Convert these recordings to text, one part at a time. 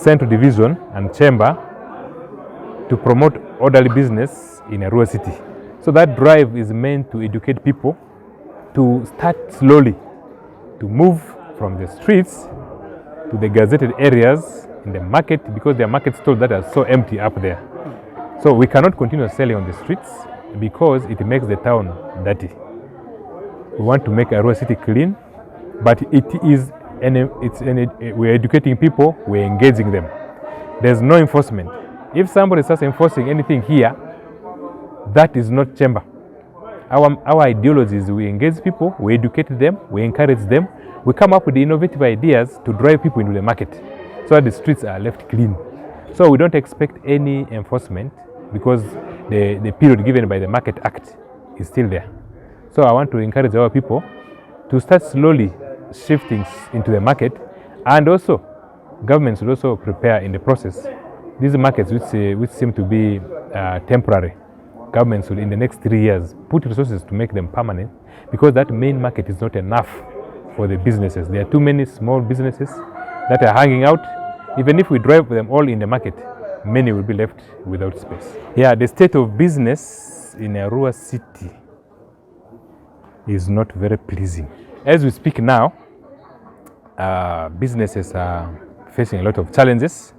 Central Division and Chamber to promote orderly business in Arua City. So that drive is meant to educate people to start slowly to move from the streets to the gazetted areas in the market, because there are market stalls that are so empty up there. So we cannot continue selling on the streets because it makes the town dirty. We want to make Arua City clean, but we're educating people, we're engaging them. There's no enforcement. If somebody starts enforcing anything here, that is not chamber. Our ideology is we engage people, we educate them, we encourage them, we come up with innovative ideas to drive people into the market so that the streets are left clean. So we don't expect any enforcement because the period given by the Market Act is still there. So I want to encourage our people to start slowly shifting into the market, and also governments should also prepare in the process. These markets which seem to be temporary, governments will in the next 3 years put resources to make them permanent, because that main market is not enough for the businesses. There are too many small businesses that are hanging out. Even if we drive them all in the market, many will be left without space. Yeah, the state of business in Arua City is not very pleasing. As we speak now, businesses are facing a lot of challenges.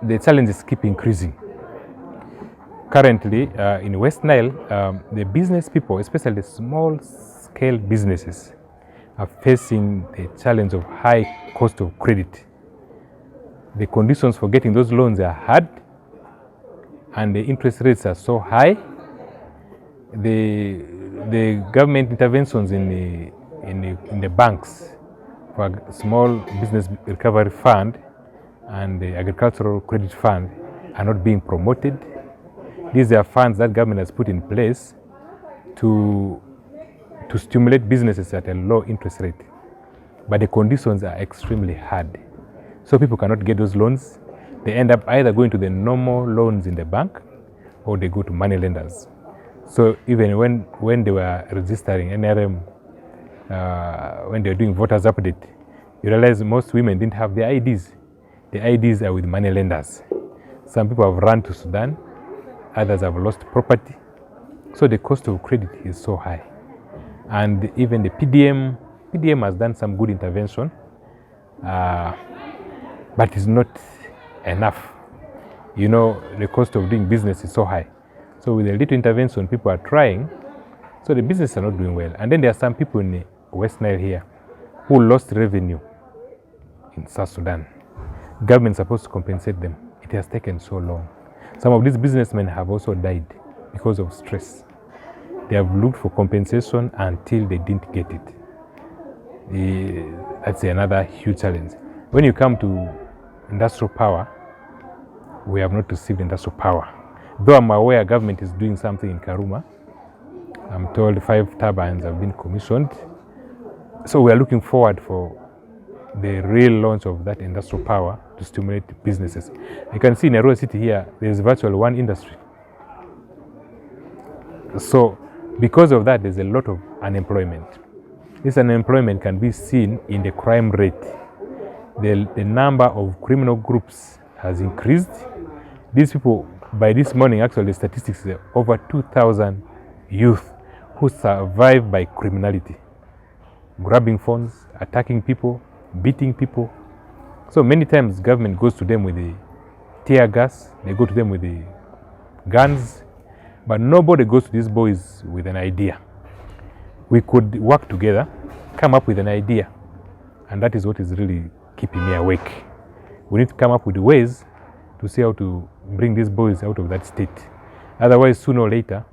The challenges keep increasing. Currently, in West Nile, the business people, especially the small-scale businesses, are facing the challenge of high cost of credit. The conditions for getting those loans are hard, and the interest rates are so high. The government interventions in the banks for Small Business Recovery Fund and the Agricultural Credit Fund are not being promoted. These are funds that government has put in place to stimulate businesses at a low interest rate, but the conditions are extremely hard. So people cannot get those loans. They end up either going to the normal loans in the bank or they go to money lenders. So even when they were registering NRM, when they were doing voters update, you realize most women didn't have their IDs. The IDs are with money lenders. Some people have run to Sudan, others have lost property. So the cost of credit is so high. And even the PDM has done some good intervention, but it's not enough. You know, the cost of doing business is so high. So with a little intervention, people are trying, so the businesses are not doing well. And then there are some people in the West Nile here who lost revenue in South Sudan. Government is supposed to compensate them. It has taken so long. Some of these businessmen have also died because of stress. They have looked for compensation until they didn't get it. That's another huge challenge. When you come to industrial power, we have not received industrial power. Though I'm aware government is doing something in Karuma, I'm told 5 turbines have been commissioned. So we are looking forward for the real launch of that industrial power to stimulate businesses. You can see in Arua City here, there is virtually one industry. So because of that, there's a lot of unemployment. This unemployment can be seen in the crime rate. The number of criminal groups has increased. These people, by this morning, actually the statistics are over 2,000 youth who survive by criminality. Grabbing phones, attacking people, beating people. So many times government goes to them with the tear gas, they go to them with the guns, but nobody goes to these boys with an idea. We could work together, come up with an idea, and that is what is really keeping me awake. We need to come up with ways to see how to bring these boys out of that state. Otherwise, sooner or later,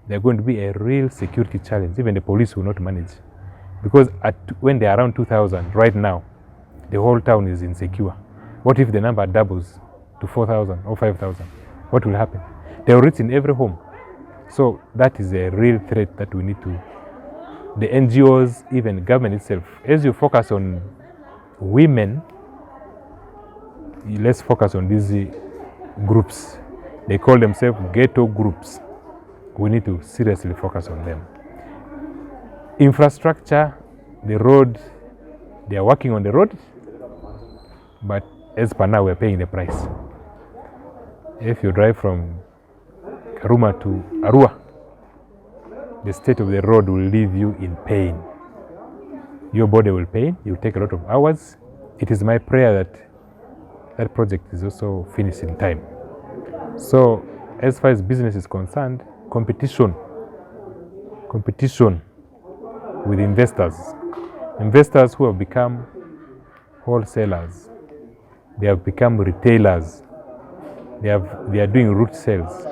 they're going to be a real security challenge. Even the police will not manage. Because when they're around 2,000 right now, the whole town is insecure. What if the number doubles to 4,000 or 5,000? What will happen? They will reach in every home. So that is a real threat that we need to, the NGOs, even government itself, as you focus on women, let's focus on these groups. They call themselves ghetto groups. We need to seriously focus on them. Infrastructure, the road, they are working on the road, but as per now, we're paying the price. If you drive from Karuma to Arua, the state of the road will leave you in pain. Your body will pain, it will take a lot of hours. It is my prayer that that project is also finished in time. So, as far as business is concerned, competition with investors who have become wholesalers, they have become retailers, they are doing route sales,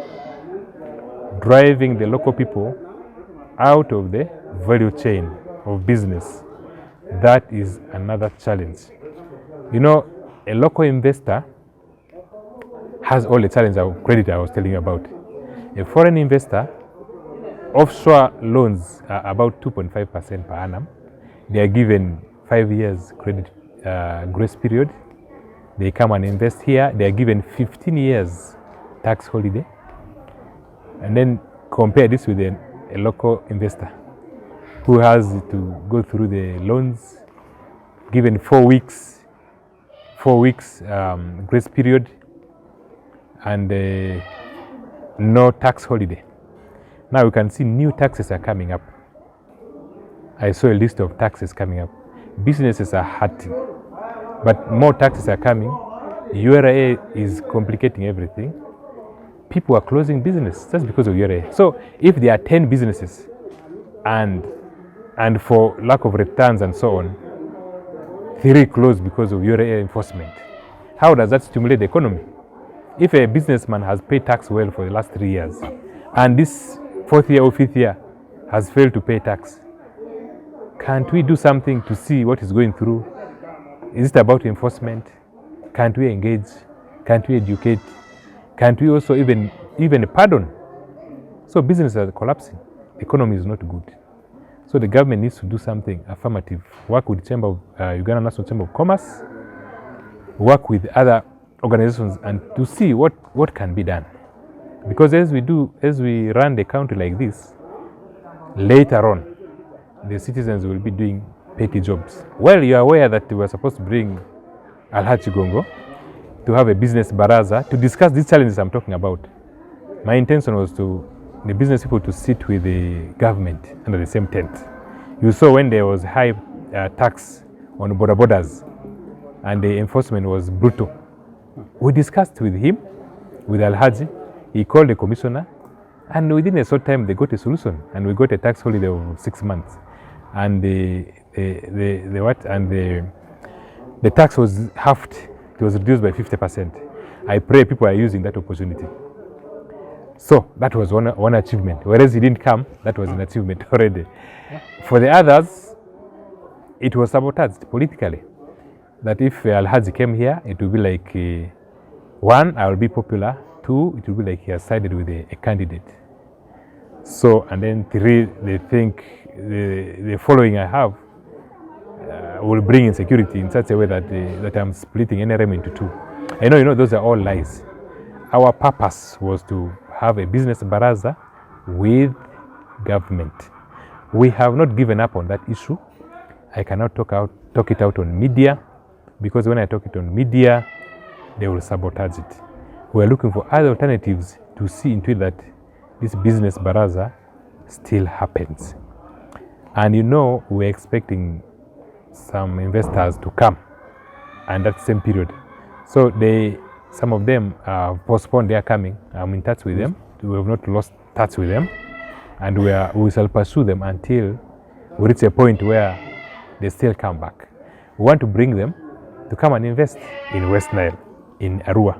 driving the local people out of the value chain of business. That is another challenge. You know, a local investor has all the challenges of credit I was telling you about. A foreign investor, offshore loans are about 2.5% per annum. They are given 5 years credit grace period. They come and invest here. They are given 15 years tax holiday. And then compare this with a local investor who has to go through the loans, given 4 weeks grace period, and no tax holiday. Now you can see new taxes are coming up. I saw a list of taxes coming up. Businesses are hurting, but more taxes are coming. URA is complicating everything. People are closing business just because of URA. So if there are 10 businesses and for lack of returns and so on, 3 close because of URA enforcement, how does that stimulate the economy? If a businessman has paid tax well for the last 3 years and this 4th year or 5th year has failed to pay tax, can't we do something to see what is going through? Is it about enforcement? Can't we engage? Can't we educate? Can't we also even pardon? So businesses are collapsing. The economy is not good. So the government needs to do something affirmative. Work with Chamber of Uganda National Chamber of Commerce, work with other organizations, and to see what can be done. Because as we run the country like this, later on, the citizens will be doing petty jobs. Well, you are aware that we were supposed to bring Alhaji Gongo to have a business baraza to discuss these challenges I'm talking about. My intention was the business people to sit with the government under the same tent. You saw when there was high tax on border borders and the enforcement was brutal. We discussed with him, with Alhaji. He called the commissioner, and within a short time they got a solution, and we got a tax holiday of 6 months. And the tax was halved. It was reduced by 50%. I pray people are using that opportunity. So that was one achievement. Whereas he didn't come, that was an achievement already. For the others, it was sabotaged politically. That if Alhaji came here, it would be like, 1, I will be popular. 2, it will be like he has sided with a candidate. So, and then 3, they think the following I have will bring insecurity in such a way that I'm splitting NRM into 2. I know, those are all lies. Our purpose was to have a business baraza with government. We have not given up on that issue. I cannot talk it out on media, because when I talk it on media, they will sabotage it. We are looking for other alternatives to see into it that this business baraza still happens. And we're expecting some investors to come, and that same period. So some of them postponed their coming. I'm in touch with them. We have not lost touch with them, and we shall pursue them until we reach a point where they still come back. We want to bring them to come and invest in West Nile, in Arua.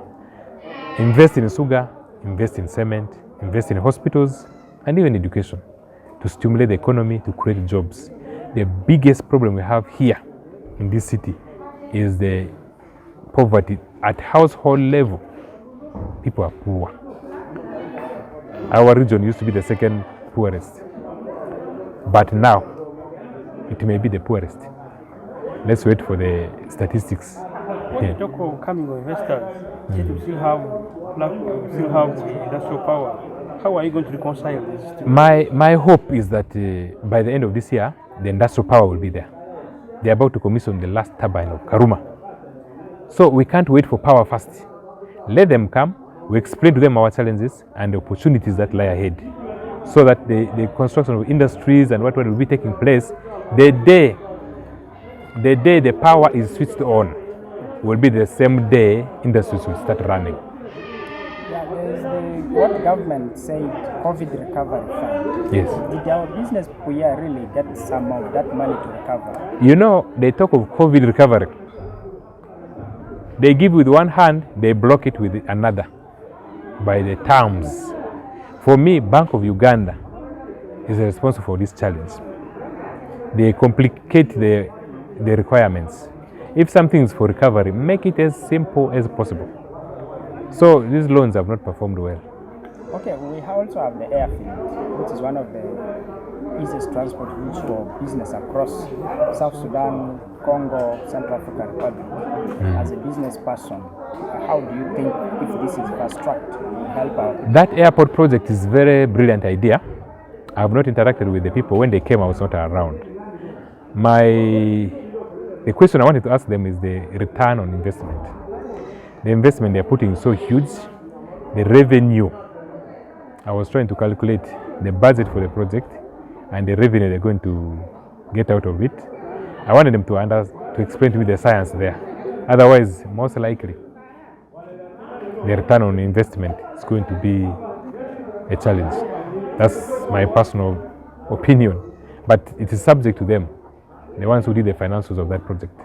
Invest in sugar, invest in cement, invest in hospitals, and even education to stimulate the economy, to create jobs. The biggest problem we have here in this city is the poverty at household level. People are poor. Our region used to be the second poorest, but now it may be the poorest. Let's wait for the statistics. When you talk of coming investors, you still have industrial power. How are you going to reconcile this? My hope is that by the end of this year, the industrial power will be there. They're about to commission the last turbine of Karuma. So we can't wait for power first. Let them come, we explain to them our challenges and the opportunities that lie ahead, so that the construction of industries and what will be taking place, the day the power is switched on will be the same day industries will start running. Yeah, there's what government said COVID recovery fund. Yes. Did our business people here really get some of that money to recover? You know, they talk of COVID recovery. They give with one hand, they block it with another by the terms. For me, Bank of Uganda is responsible for this challenge. They complicate the requirements. If something is for recovery, make it as simple as possible. So these loans have not performed well. Okay, we also have the airfield, which is one of the easiest transport routes for business across South Sudan, Congo, Central African Republic. As a business person, how do you think if this is fast-tracked, will help out? That airport project is a very brilliant idea. I have not interacted with the people. When they came, I was not around. The question I wanted to ask them is the return on investment. The investment they're putting is so huge. The revenue, I was trying to calculate the budget for the project and the revenue they're going to get out of it. I wanted them to explain to me the science there. Otherwise, most likely, the return on investment is going to be a challenge. That's my personal opinion. But it is subject to them, the ones who did the financials of that project.